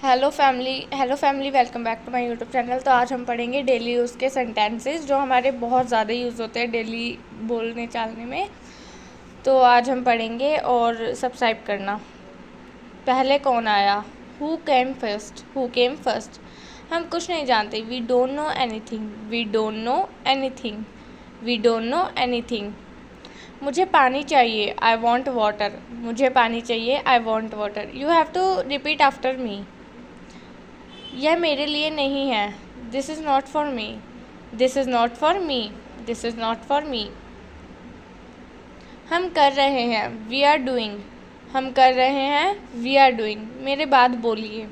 Hello family, welcome back to my YouTube channel. तो आज हम पढ़ेंगे डेली यूज़ के सेंटेंसेस जो हमारे बहुत ज़्यादा यूज़ होते हैं डेली बोलने चालने में। तो आज हम पढ़ेंगे और सब्सक्राइब करना। पहले कौन आया? Who came first? Who came first? हम कुछ नहीं जानते। We don't know anything. We don't know anything. We don't know anything. मुझे पानी चाहिए। I want water. मुझे पानी चाहिए। I want water. You have to repeat after me. यह मेरे लिए नहीं है। This is not for me. This is not for me. This is not for me. हम कर रहे हैं। We are doing. हम कर रहे हैं। We are doing. मेरे बाद बोलिए।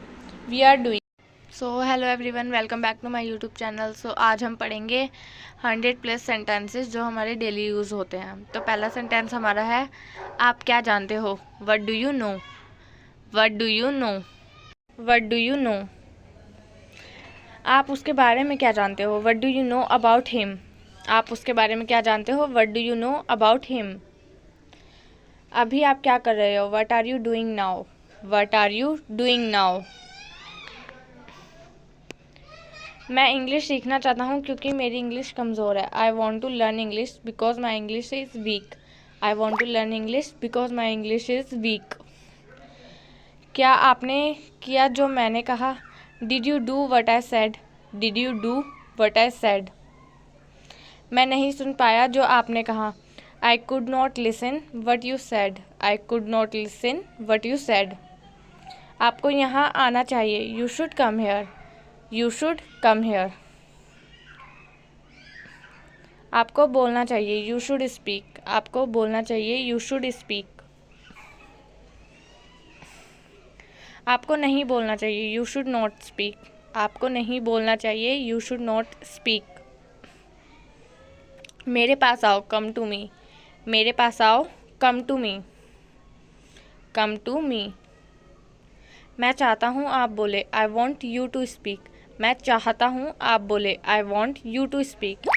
We are doing. So hello everyone, welcome back to my YouTube channel. So आज हम पढ़ेंगे 100+ सेंटेंसेस जो हमारे डेली यूज़ होते हैं। तो पहला सेंटेंस हमारा है, आप क्या जानते हो? What do you know? What do you know? What do you know? आप उसके बारे में क्या जानते हो? What do you know about him? आप उसके बारे में क्या जानते हो? What do you know about him? अभी आप क्या कर रहे हो? What are you doing now? What are you doing now? मैं इंग्लिश सीखना चाहता हूँ क्योंकि मेरी इंग्लिश कमज़ोर है। I want to learn English because my English is weak. I want to learn English because my English is weak. क्या आपने किया जो मैंने कहा? Did you do what I said? Did you do what I said? मैं नहीं सुन पाया जो आपने कहा। I could not listen what you said. I could not listen what you said. आपको यहाँ आना चाहिए। You should come here. You should come here. आपको बोलना चाहिए। You should speak. आपको बोलना चाहिए। You should speak. आपको नहीं बोलना चाहिए। You should not speak. आपको नहीं बोलना चाहिए। You should not speak. मेरे पास आओ। Come to me. मेरे पास आओ। Come to me. Come to me. मैं चाहता हूँ आप बोले। I want you to speak. मैं चाहता हूँ आप बोले। I want you to speak.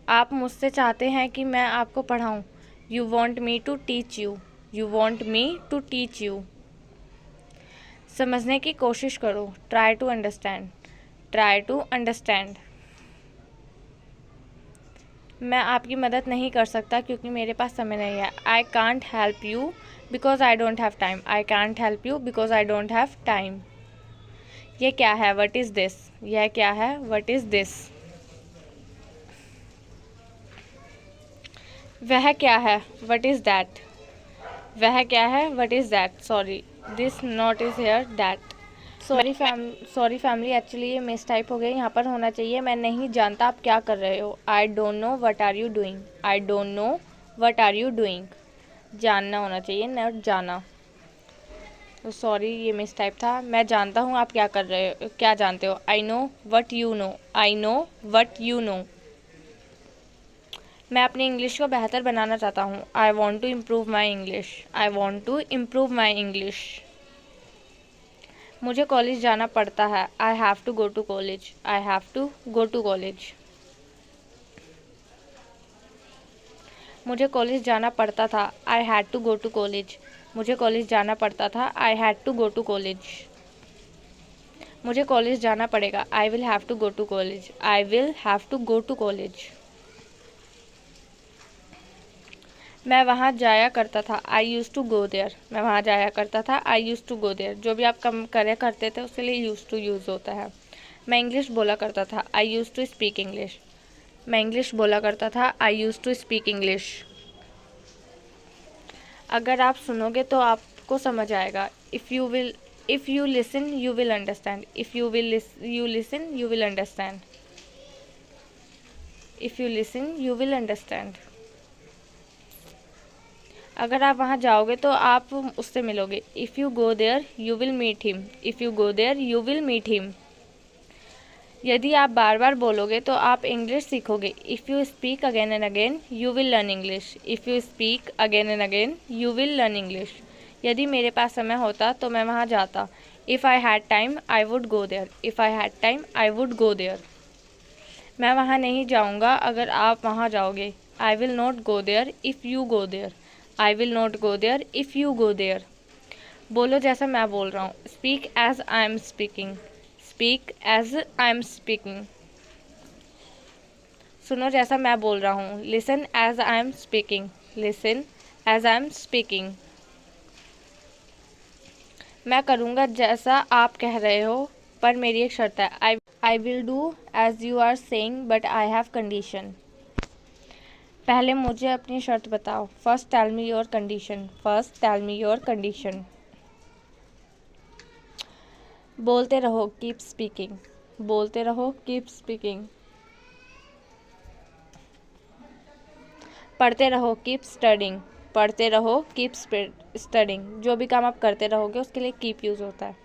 आप मुझसे चाहते हैं कि मैं आपको पढ़ाऊँ। You want me to teach you. You want me to teach you. समझने की कोशिश करो। Try to understand. Try to understand. मैं आपकी मदद नहीं कर सकता क्योंकि मेरे पास समय नहीं है। I can't help you because I don't have time. I can't help you because I don't have time. ये क्या है? What is this? यह क्या है? What is this? वह क्या है? What is that? वह क्या है? What is that? Sorry, this not is here, that. Sorry family, actually ये मिस टाइप हो गई। यहाँ पर होना चाहिए, मैं नहीं जानता आप क्या कर रहे हो। I don't know what are you doing. I don't know what are you doing. जानना होना चाहिए, नॉट जाना। तो सॉरी, ये मिस टाइप था। मैं जानता हूँ आप क्या कर रहे हो, क्या जानते हो। I know what you know. I know what you know. मैं अपनी इंग्लिश को बेहतर बनाना चाहता हूँ। I want to improve my English. I want to improve my English. मुझे कॉलेज जाना पड़ता है। I have to go to college. I have to go to college. मुझे कॉलेज जाना पड़ता था। I had to go to college. मुझे college जाना पड़ता था। I had to go to college. मुझे कॉलेज जाना पड़ेगा। I will have to go to college. I will have to go to college. मैं वहाँ जाया करता था। I use to go there. मैं वहाँ जाया करता था। I use to go there. जो भी आप कम करे करते थे उसके लिए यूज़ टू यूज़ होता है। मैं इंग्लिश बोला करता था। I use to speak English. मैं इंग्लिश बोला करता था। I use to speak English. अगर आप सुनोगे तो आपको समझ आएगा। If you listen you will understand. If you listen you will understand. If you listen you will understand. अगर आप वहाँ जाओगे तो आप उससे मिलोगे। If you go there you will meet him. If you go there you will meet him. यदि आप बार बार बोलोगे तो आप इंग्लिश सीखोगे। If you speak again and again you will learn English. If you speak again and again you will learn English. यदि मेरे पास समय होता तो मैं वहाँ जाता। If I had time I would go there. If I had time I would go there. मैं वहाँ नहीं जाऊँगा अगर आप वहाँ जाओगे। I will not go there if you go there. I will not go there if you go there. बोलो जैसा मैं बोल रहा हूँ। Speak as I am speaking. Speak as I am speaking. सुनो जैसा मैं बोल रहा हूँ। Listen as I am speaking. Listen as I am speaking. मैं करूँगा जैसा आप कह रहे हो, पर मेरी एक शर्त है। I will do as you are saying but I have condition. पहले मुझे अपनी शर्त बताओ। First tell me your condition. First tell me your condition. बोलते रहो, कीप स्पीकिंग। बोलते रहो, कीप स्पीकिंग। पढ़ते रहो, कीप स्टडिंग। पढ़ते रहो, कीप स्टडिंग। जो भी काम आप करते रहोगे उसके लिए कीप यूज़ होता है।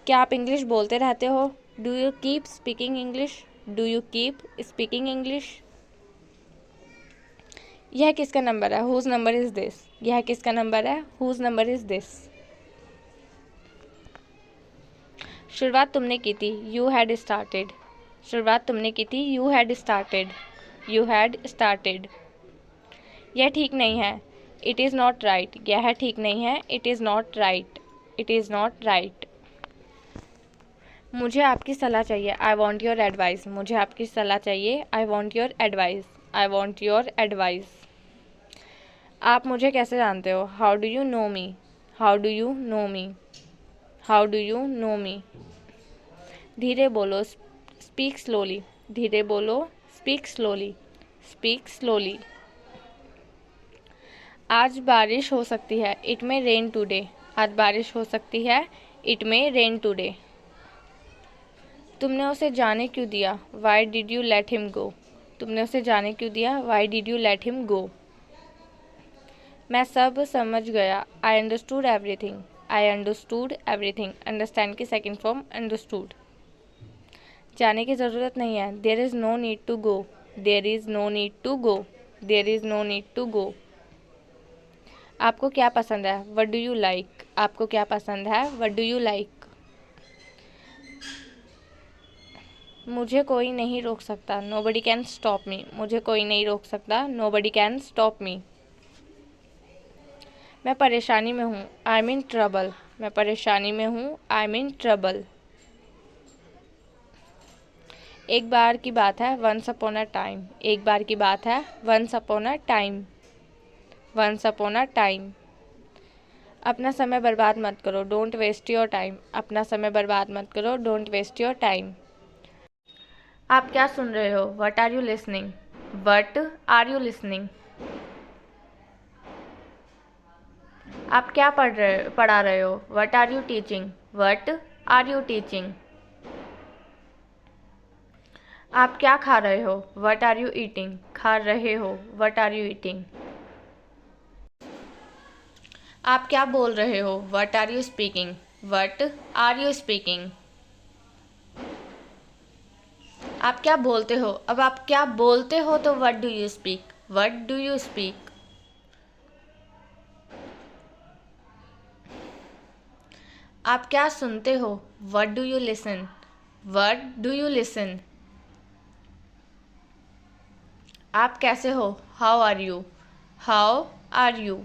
क्या आप इंग्लिश बोलते रहते हो? Do you keep speaking English? Do you keep speaking English? यह किसका नंबर है? Whose number is this? यह किसका नंबर है? Whose number is this? शुरुआत तुमने की थी। You had started. शुरुआत तुमने की थी। You had started. You had started. यह ठीक नहीं है। It is not right. यह ठीक नहीं है। It is not right. It is not right. मुझे आपकी सलाह चाहिए। I want your advice. मुझे आपकी सलाह चाहिए। I want your advice. I want your advice. आप मुझे कैसे जानते हो? How do you know me? How do you know me? How do you know me? धीरे बोलो, स्पीक स्लोली। धीरे बोलो, स्पीक स्लोली। Speak slowly. आज बारिश हो सकती है। It may rain today. आज बारिश हो सकती है। It may rain today. तुमने उसे जाने क्यों दिया? Why did you let him go? तुमने उसे जाने क्यों दिया? Why did you let him go? मैं सब समझ गया। I understood everything. I understood everything. Understand की सेकेंड फॉर्म अंडरस्टूड। जाने की ज़रूरत नहीं है। There is no need to go. There is no need to go. There is no need to go. आपको क्या पसंद है? What do you like? आपको क्या पसंद है? What do you like? मुझे कोई नहीं रोक सकता। Nobody can stop me. मुझे कोई नहीं रोक सकता। Nobody can stop me. मैं परेशानी में हूँ। I am in trouble. मैं परेशानी में हूँ। I am in trouble. एक बार की बात है। Once upon a time. एक बार की बात है। Once upon a time. Once upon a time. अपना समय बर्बाद मत करो। Don't waste your time. अपना समय बर्बाद मत करो। Don't waste your time. आप क्या सुन रहे हो? What are you listening? What are you listening? आप क्या पढ़ा रहे हो? What are you teaching? What are you teaching? आप क्या खा रहे हो? What are you eating? खा रहे हो। What are you eating? आप क्या बोल रहे हो? What are you speaking? What are you speaking? आप क्या बोलते हो? अब आप क्या बोलते हो तो what do you speak? What do you speak? आप क्या सुनते हो? What do you listen? What do you listen? आप कैसे हो? How are you? How are you?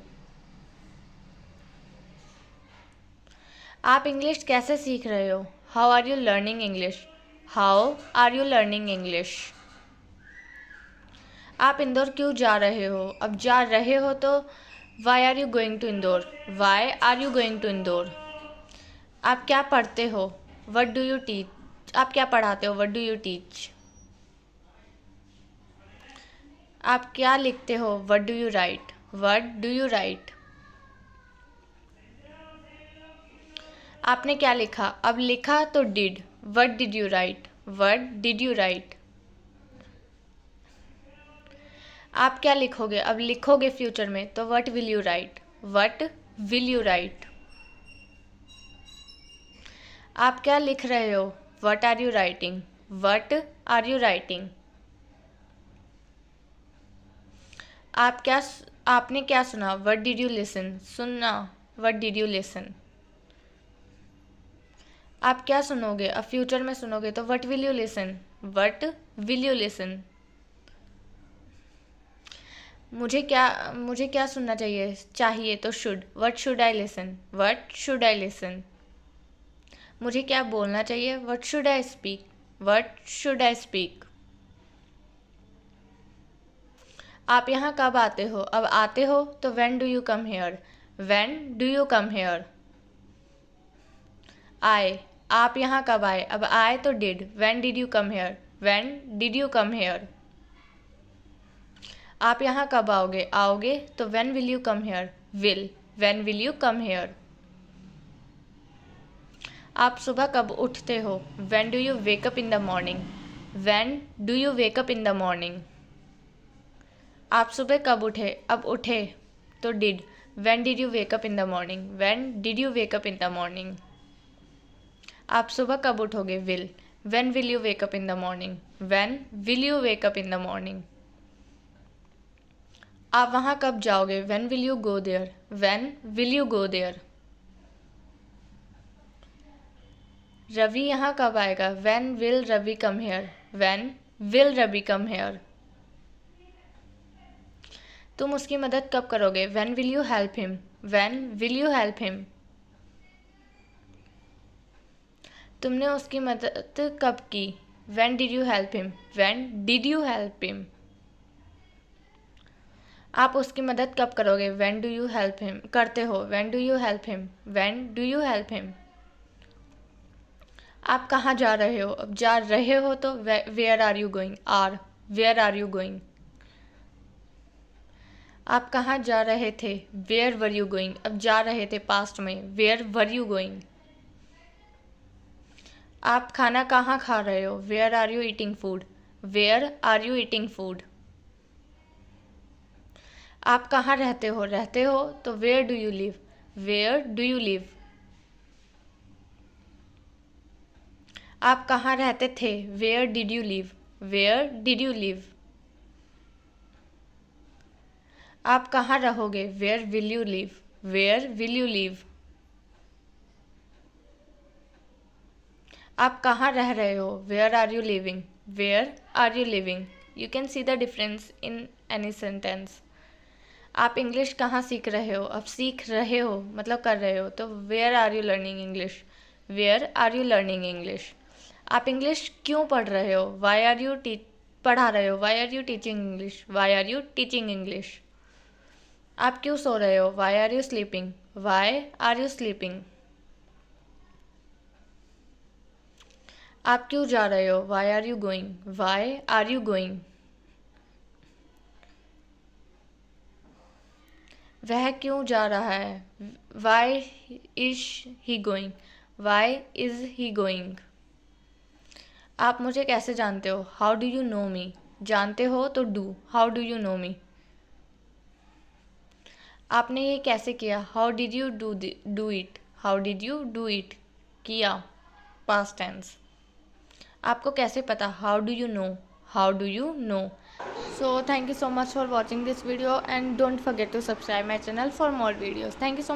आप इंग्लिश कैसे सीख रहे हो? How are you learning English? How are you learning English? आप इंदौर क्यों जा रहे हो? अब जा रहे हो तो why are you going to Indore? Why are you going to Indore? आप क्या पढ़ते हो? What do you teach? आप क्या पढ़ाते हो? What do you teach? आप क्या लिखते हो? What do you write? What do you write? आपने क्या लिखा? अब लिखा तो did. What did you write? What did you write? आप क्या लिखोगे? अब लिखोगे फ्यूचर में तो what will you write? What will you write? आप क्या लिख रहे हो? What are you writing? What are you writing? आपने क्या सुना? What did you listen? सुनना। What did you listen? आप क्या सुनोगे? अब फ्यूचर में सुनोगे तो what will you listen? What will you listen? मुझे क्या सुनना चाहिए तो should, what should I listen, what should I listen. मुझे क्या बोलना चाहिए, what should I speak, what should I speak. आप यहाँ कब आते हो, अब आते हो तो when do you come here, when do you come here. आए, आप यहाँ कब आए, अब आए तो did, when did you come here, when did you come here. आप यहाँ कब आओगे तो when will you come here, will, when will you come here. आप सुबह कब उठते हो, when do you wake up in the morning, when do you wake up in the morning. आप सुबह कब उठे, अब उठे तो did, when did you wake up in the morning, when did you wake up in the morning. आप सुबह कब उठोगे, will, when will you wake up in the morning, when will you wake up in the morning. आप वहाँ कब जाओगे, when will you go there, when will you go there. Ravi यहाँ कब आएगा, when will Ravi come here, when will Ravi come here. तुम उसकी मदद कब करोगे, when will you help him, when will you help him. तुमने उसकी मदद कब की, when did you help him, when did you help him. आप उसकी मदद कब करोगे, when do you help him, करते हो, when do you help him, when do you help him. आप कहाँ जा रहे हो, अब जा रहे हो तो where are you going, are, where are you going. आप कहाँ जा रहे थे, वेयर वर यू गोइंग, अब जा रहे थे पास्ट में, वेयर वर यू गोइंग। आप खाना कहाँ खा रहे हो, where are you eating food, where are you eating food. आप कहाँ रहते हो तो where do you live, where do you live. आप कहाँ रहते थे, where did you live, where did you live. आप कहाँ रहोगे, where will you live, where will you live. आप कहाँ रह रहे हो, where are you living, where are you living. You can see the difference in any sentence. आप English कहाँ सीख रहे हो, अब सीख रहे हो मतलब कर रहे हो तो where are you learning English, where are you learning English. आप इंग्लिश क्यों पढ़ रहे हो, वाई आर यू पढ़ा रहे हो, why are you teaching English, why are you teaching English. आप क्यों सो रहे हो, why are you sleeping, why are you sleeping. आप क्यों जा रहे हो, why are you going, why are you going. वह क्यों जा रहा है, why is he going, why is he going. आप मुझे कैसे जानते हो, how do you know me, जानते हो तो do, how do you know मी। आपने ये कैसे किया, how did you do it, how did you do it, किया, पास्ट टेंस। आपको कैसे पता, how do you no, how do you no. So thank you so much for watching this video and don't forget to subscribe my channel for more videos. Thank you so much.